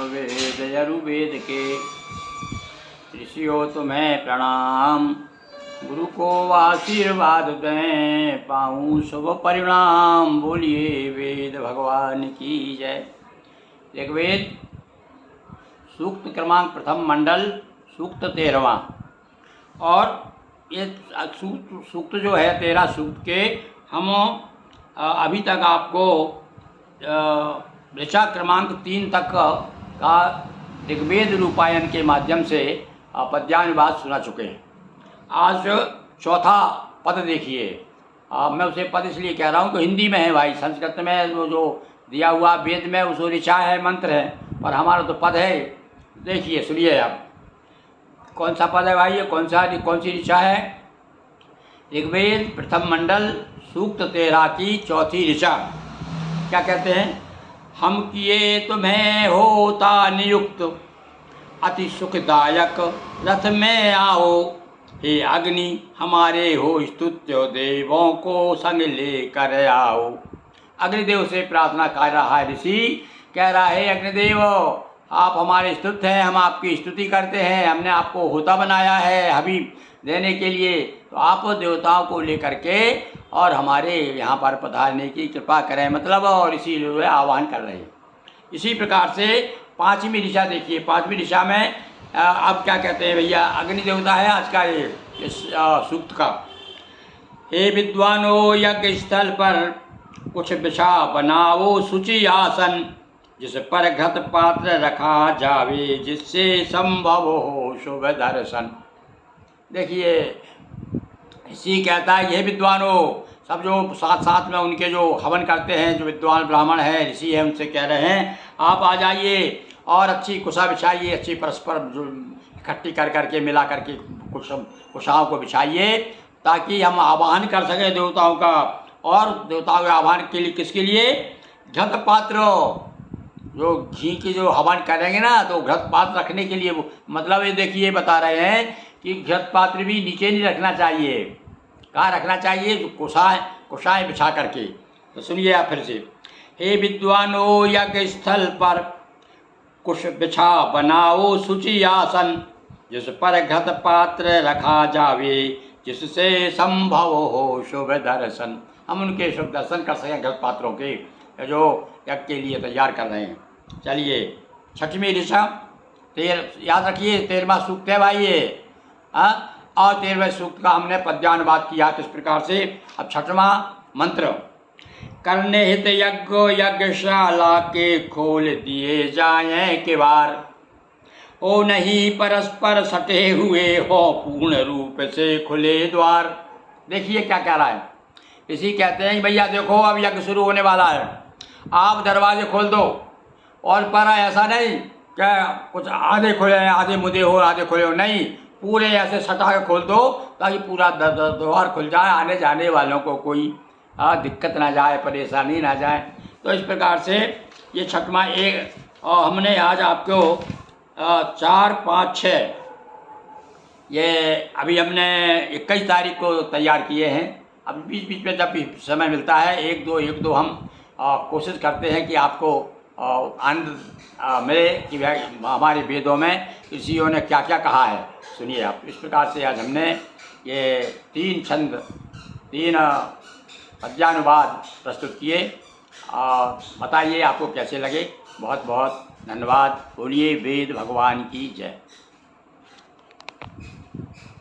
अथर्ववेद यजुर्वेद के। ऋषियों तुम्हें प्रणाम, गुरु को आशीर्वाद दें, पाऊँ शुभ परिणाम। बोलिए वेद भगवान की जय। ऋग्वेद सूक्त क्रमांक प्रथम मंडल सूक्त 13वां। और ये सूक्त जो है 13 सूक्त के हम अभी तक आपको ऋचा क्रमांक 3 तक का ऋग्वेद रूपायन के माध्यम से पद्यानुवाद सुना चुके हैं। आज चौथा पद देखिए। मैं उसे पद इसलिए कह रहा हूँ कि हिंदी में है भाई, संस्कृत में वो जो दिया हुआ वेद में उसको ऋचा है, मंत्र है, पर हमारा तो पद है। देखिए सुनिए आप, कौन सा पद है भाई, ये कौन सी ऋचा है। ऋग्वेद प्रथम मंडल सूक्त 13 की चौथी ऋचा। क्या कहते हैं? हम किए तुम्हें होता नियुक्त, अति सुखदायक रथ में आओ। हे अग्नि हमारे हो स्तुत्य, देवों को संग लेकर आओ। अग्निदेव से प्रार्थना कर रहा है ऋषि, कह रहा है अग्निदेव आप हमारे स्तुत्य हैं, हम आपकी स्तुति करते हैं, हमने आपको होता बनाया है हवि देने के लिए, तो आप देवताओं को लेकर के और हमारे यहाँ पर पधारने की कृपा करें, मतलब और इसी लिए आह्वान कर रहे हैं। इसी प्रकार से पांचवी दिशा देखिए। पांचवी दिशा में अब क्या कहते हैं भैया, अग्नि देवता है आज का ये इस सूक्त का। हे विद्वानों यज्ञ स्थल पर कुछ बिछा बनाओ शुचि आसन, जिस पर घृत पात्र रखा जावे, जिससे संभव हो शुभ दर्शन। देखिए इसी कहता है ये विद्वानों, सब जो साथ साथ में उनके जो हवन करते हैं, जो विद्वान ब्राह्मण हैं, ऋषि हैं, उनसे कह रहे हैं आप आ जाइए और अच्छी कुशा बिछाइए, अच्छी परस्पर जो इकट्ठी कर करके मिला करके कुशाओं को बिछाइए, ताकि हम आवाहन कर सकें देवताओं का। और देवताओं के आह्वान के लिए किसके लिए? घृत पात्र, जो घी की जो हवन करेंगे ना, तो घृत पात्र रखने के लिए। वो मतलब ये देखिए बता रहे हैं कि घृत पात्र भी नीचे नहीं रखना चाहिए। कहाँ रखना चाहिए? कुशाएँ बिछा करके। तो सुनिए आप फिर से। हे विद्वानों यज्ञ स्थल पर कुश बिछा बनाओ शुचि आसन, जिस पर घृत पात्र रखा जावे, जिससे संभव हो शुभ दर्शन। हम उनके शुभ दर्शन कर सकें घृत पात्रों के, जो यज्ञ के लिए तैयार कर रहे हैं। चलिए छठवीं ऋचा, याद रखिए 13वां सूक्त है भाई ये। और 13वें सूक्त का हमने पद्यानुवाद किया किस प्रकार से। अब छठवां मंत्र। करने हित यज्ञशाला के खोल दिए जाएं किवार, ओ नहीं परस्पर सटे हुए हो पूर्ण रूप से खुले द्वार। देखिए क्या कह रहा है। इसी कहते हैं कि भैया देखो अब यज्ञ शुरू होने वाला है, आप दरवाजे खोल दो। और पर ऐसा नहीं क्या कुछ आधे खुले हैं, आधे मुदे हो, आधे खुले हो, नहीं, पूरे ऐसे सटा के खोल दो ताकि पूरा द्वार खुल जाए, आने जाने वालों को कोई दिक्कत ना जाए, परेशानी ना जाए। तो इस प्रकार से ये छठवां एक हमने आज आपको 4, 5, 6 ये अभी हमने 21 तारीख को तैयार किए हैं। अब बीच बीच में जब भी समय मिलता है 1-2 हम कोशिश करते हैं कि आपको आनंद मिले कि भाई हमारे वेदों में ऋषियों ने क्या क्या कहा है। सुनिए आप, इस प्रकार से आज हमने ये 3 छंद 3 पद्यानुवाद प्रस्तुत किए। बताइए आपको कैसे लगे। बहुत बहुत धन्यवाद। बोलिए वेद भगवान की जय।